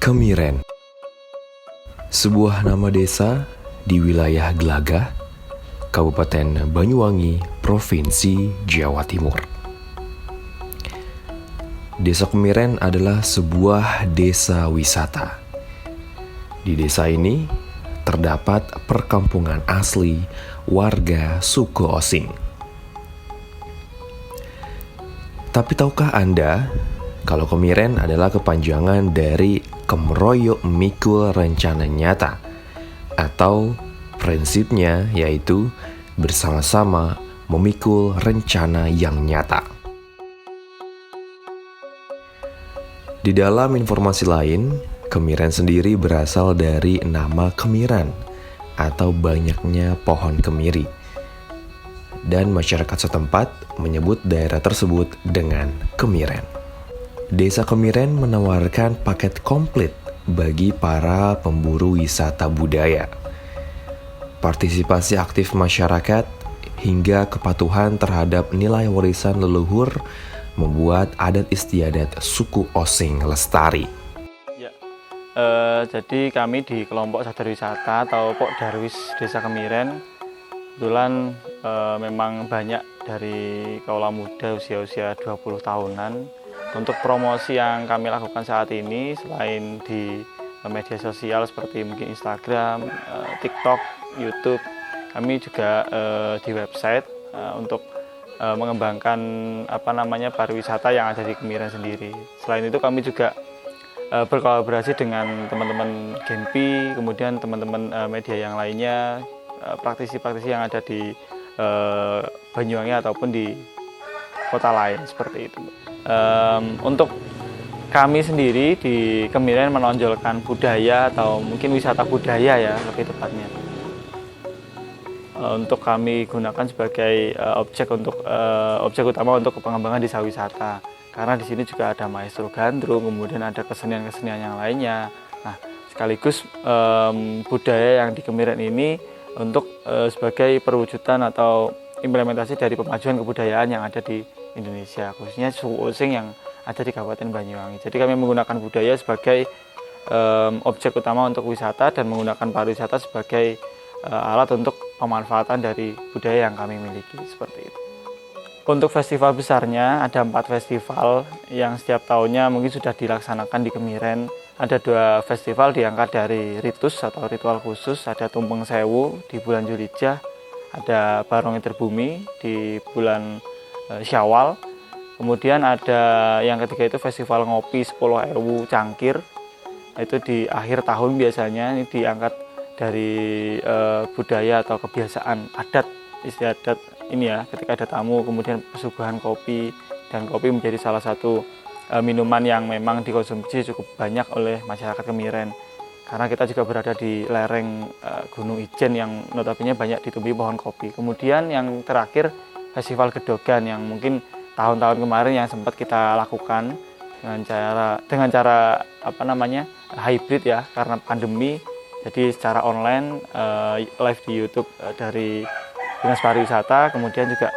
Kemiren, sebuah nama desa di wilayah Glagah, Kabupaten Banyuwangi, Provinsi Jawa Timur. Desa Kemiren adalah sebuah desa wisata. Di desa ini terdapat perkampungan asli warga suku Osing. Tapi tahukah Anda kalau Kemiren adalah kepanjangan dari Kemroyo Mikul Rencana Nyata, atau prinsipnya yaitu bersama-sama memikul rencana yang nyata. Di dalam informasi lain, Kemiren sendiri berasal dari nama kemiran atau banyaknya pohon kemiri. Dan masyarakat setempat menyebut daerah tersebut dengan Kemiren. Desa Kemiren menawarkan paket komplit bagi para pemburu wisata budaya. Partisipasi aktif masyarakat hingga kepatuhan terhadap nilai warisan leluhur membuat adat istiadat suku Osing lestari. Jadi kami di kelompok sadar wisata atau Pok Darwis Desa Kemiren kebetulan memang banyak dari kaula muda usia-usia 20 tahunan. Untuk promosi yang kami lakukan saat ini, selain di media sosial seperti mungkin Instagram, TikTok, YouTube, kami juga di website untuk mengembangkan pariwisata yang ada di Kemiren sendiri. Selain itu kami juga berkolaborasi dengan teman-teman Genpi, kemudian teman-teman media yang lainnya, praktisi-praktisi yang ada di Banyuwangi ataupun di kota lain seperti itu. Untuk kami sendiri di Kemiren menonjolkan budaya atau mungkin wisata budaya ya lebih tepatnya. Untuk kami gunakan sebagai objek utama untuk pengembangan desa wisata. Karena di sini juga ada maestro gandrung, kemudian ada kesenian-kesenian yang lainnya. Nah, sekaligus budaya yang di Kemiren ini untuk sebagai perwujudan atau implementasi dari pemajuan kebudayaan yang ada di Indonesia, khususnya suku Osing yang ada di Kabupaten Banyuwangi. Jadi kami menggunakan budaya sebagai objek utama untuk wisata dan menggunakan pariwisata sebagai alat untuk pemanfaatan dari budaya yang kami miliki, seperti itu. Untuk festival besarnya ada 4 festival yang setiap tahunnya mungkin sudah dilaksanakan di Kemiren. Ada 2 festival diangkat dari ritus atau ritual khusus, ada Tumpeng Sewu di bulan Julijah, ada Barongi Terbumi di bulan Syawal. Kemudian ada yang ketiga itu festival ngopi 10.000 cangkir. Itu di akhir tahun biasanya, ini diangkat dari budaya atau kebiasaan adat istiadat ini ya, ketika ada tamu kemudian pesuguhan kopi, dan kopi menjadi salah satu minuman yang memang dikonsumsi cukup banyak oleh masyarakat Kemiren. Karena kita juga berada di lereng Gunung Ijen yang notabene banyak ditumbuhi pohon kopi. Kemudian yang terakhir Festival Gedogan yang mungkin tahun-tahun kemarin yang sempat kita lakukan dengan cara hybrid ya, karena pandemi. Jadi secara online live di YouTube dari Dinas Pariwisata, kemudian juga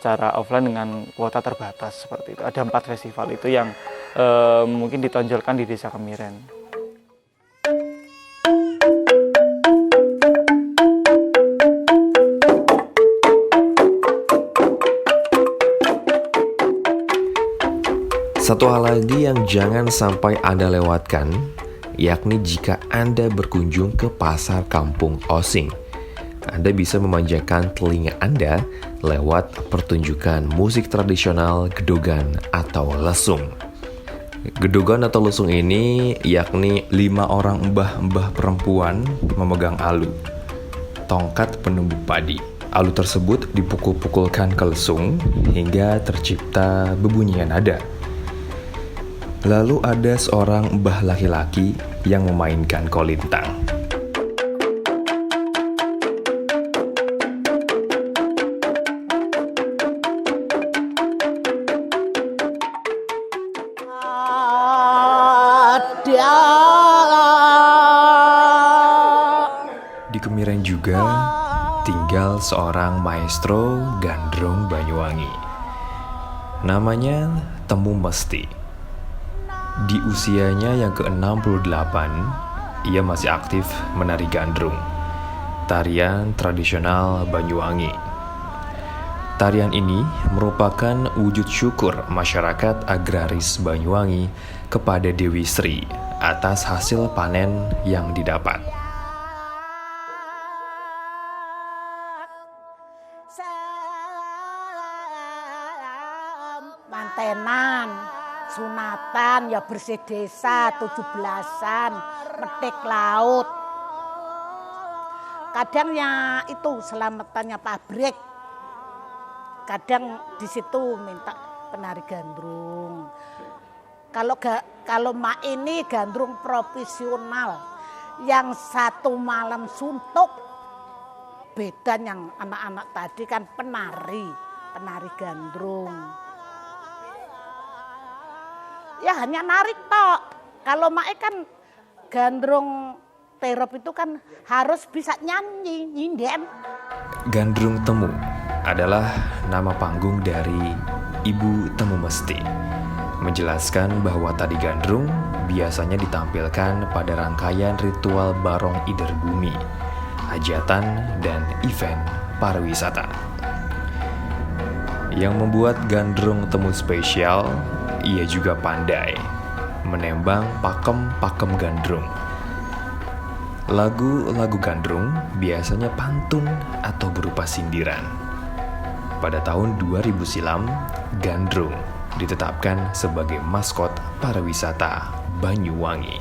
secara offline dengan kuota terbatas seperti itu. Ada 4 festival itu yang mungkin ditonjolkan di Desa Kemiren. Satu hal lagi yang jangan sampai Anda lewatkan, yakni jika Anda berkunjung ke pasar kampung Osing, Anda bisa memanjakan telinga Anda lewat pertunjukan musik tradisional Gedogan atau Lesung. Gedogan atau Lesung ini yakni 5 orang mbah-mbah perempuan memegang alu, tongkat penumbuk padi. Alu tersebut dipukul-pukulkan ke lesung hingga tercipta bebunyian nada. Lalu ada seorang mbah laki-laki yang memainkan kolintang. Di Kemiren juga tinggal seorang maestro gandrung Banyuwangi. Namanya Temu Mesti. Di usianya yang ke-68, ia masih aktif menari gandrung, tarian tradisional Banyuwangi. Tarian ini merupakan wujud syukur masyarakat agraris Banyuwangi kepada Dewi Sri atas hasil panen yang didapat. Mantenan, sunatan, ya bersih desa, 17-an, metik laut. Kadangnya itu selamatannya pabrik. Kadang di situ minta penari gandrung. Kalau mak ini gandrung profesional yang satu malam suntuk. Beda yang anak-anak tadi kan penari gandrung. Ya hanya narik tok. Kalau mak kan gandrung terop itu kan harus bisa nyanyi, nyinden. Gandrung Temu adalah nama panggung dari Ibu Temu Mesti, menjelaskan bahwa tari gandrung biasanya ditampilkan pada rangkaian ritual Barong Ider Bumi, hajatan, dan event pariwisata. Yang membuat Gandrung Temu spesial, ia juga pandai menembang pakem-pakem gandrung. Lagu-lagu gandrung biasanya pantun atau berupa sindiran. Pada tahun 2000 silam, gandrung ditetapkan sebagai maskot pariwisata Banyuwangi.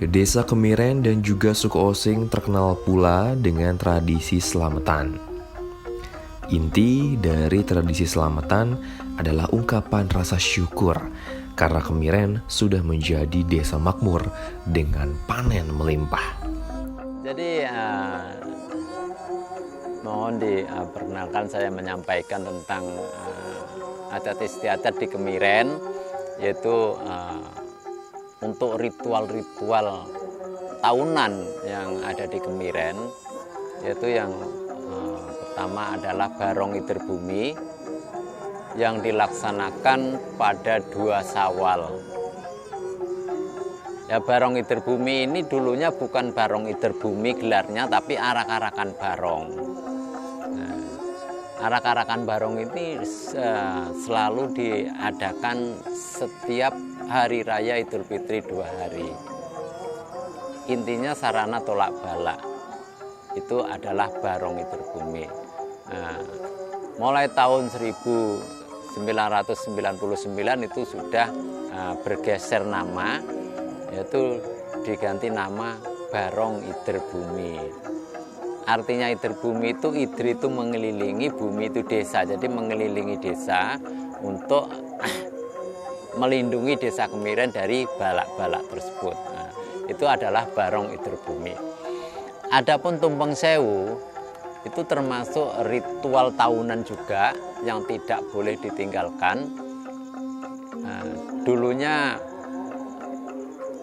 Desa Kemiren dan juga suku Osing terkenal pula dengan tradisi selamatan. Inti dari tradisi selamatan adalah ungkapan rasa syukur karena Kemiren sudah menjadi desa makmur dengan panen melimpah. Jadi mohon diperkenalkan saya menyampaikan tentang adat istiadat di Kemiren, yaitu untuk ritual-ritual tahunan yang ada di Kemiren, yaitu yang pertama adalah Barong Ider Bumi yang dilaksanakan pada 2 Syawal. Ya, Barong Ider Bumi ini dulunya bukan Barong Ider Bumi gelarnya, tapi arak-arakan barong. Nah, arak-arakan barong ini selalu diadakan setiap hari raya Idul Fitri 2 hari. Intinya sarana tolak balak itu adalah Barong Ider Bumi. Nah, mulai tahun 1999 itu sudah bergeser nama, yaitu diganti nama Barong Ider Bumi. Artinya Ider Bumi itu, Ider itu mengelilingi, bumi itu desa, jadi mengelilingi desa untuk melindungi desa Kemiren dari balak-balak tersebut. Nah, itu adalah Barong Ider Bumi. Adapun Tumpeng Sewu itu termasuk ritual tahunan juga yang tidak boleh ditinggalkan. Dulunya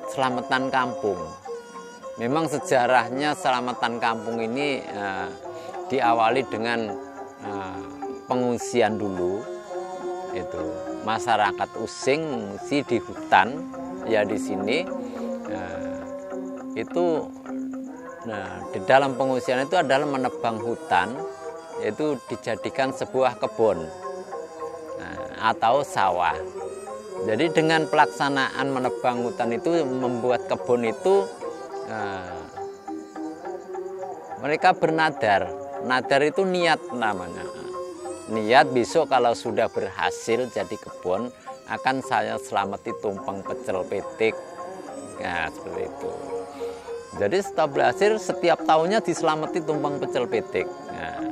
selamatan kampung. Memang sejarahnya selamatan kampung ini diawali dengan pengungsian dulu. Itu masyarakat Using mengungsi di hutan, ya di sini. Di dalam pengungsian itu adalah menebang hutan, yaitu dijadikan sebuah kebun atau sawah. Jadi dengan pelaksanaan menebang hutan itu membuat kebun itu mereka bernadar. Nadar itu niat namanya. Niat besok kalau sudah berhasil jadi kebun akan saya selamati tumpeng pecel petik. Nah, seperti itu. Jadi setelah berhasil setiap tahunnya diselamati tumpeng pecel petik. Nah,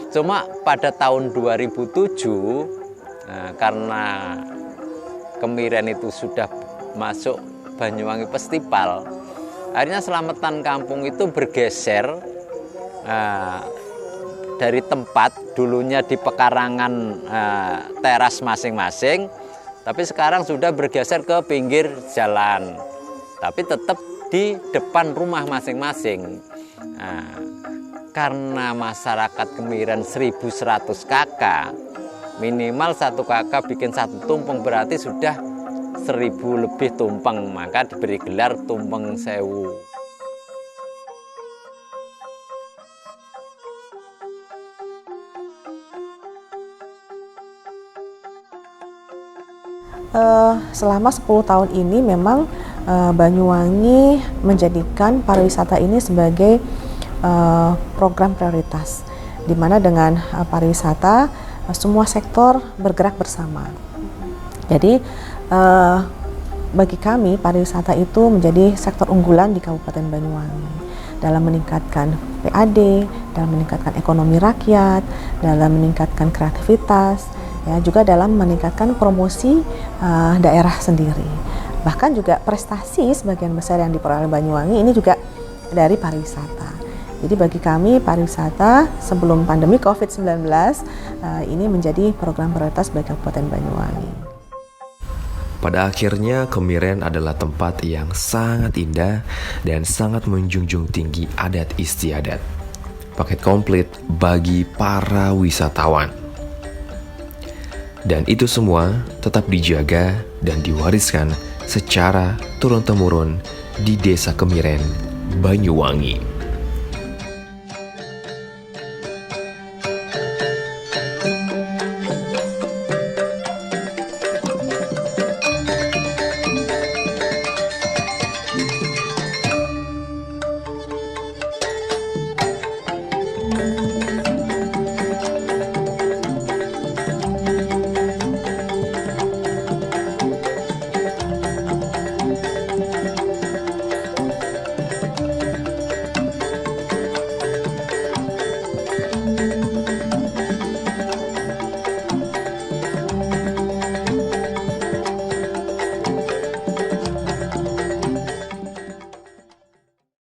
cuma pada tahun 2007 karena Kemiren itu sudah masuk Banyuwangi Festival, akhirnya selamatan kampung itu bergeser dari tempat dulunya di pekarangan teras masing-masing, tapi sekarang sudah bergeser ke pinggir jalan, tapi tetap di depan rumah masing-masing. Karena masyarakat Kemiren 1100 kakak, Minimal 1 kakak bikin 1 tumpeng berarti sudah 1000 lebih tumpeng, maka diberi gelar Tumpeng Sewu. Selama 10 tahun ini memang Banyuwangi menjadikan pariwisata ini sebagai program prioritas, di mana dengan pariwisata semua sektor bergerak bersama. Jadi bagi kami pariwisata itu menjadi sektor unggulan di Kabupaten Banyuwangi dalam meningkatkan PAD, dalam meningkatkan ekonomi rakyat, dalam meningkatkan kreativitas, ya, juga dalam meningkatkan promosi daerah sendiri. Bahkan juga prestasi sebagian besar yang diperoleh Banyuwangi ini juga dari pariwisata. Jadi bagi kami pariwisata sebelum pandemi COVID-19 ini menjadi program prioritas bagi Kabupaten Banyuwangi. Pada akhirnya, Kemiren adalah tempat yang sangat indah dan sangat menjunjung tinggi adat istiadat. Paket komplit bagi para wisatawan. Dan itu semua tetap dijaga dan diwariskan secara turun-temurun di Desa Kemiren, Banyuwangi.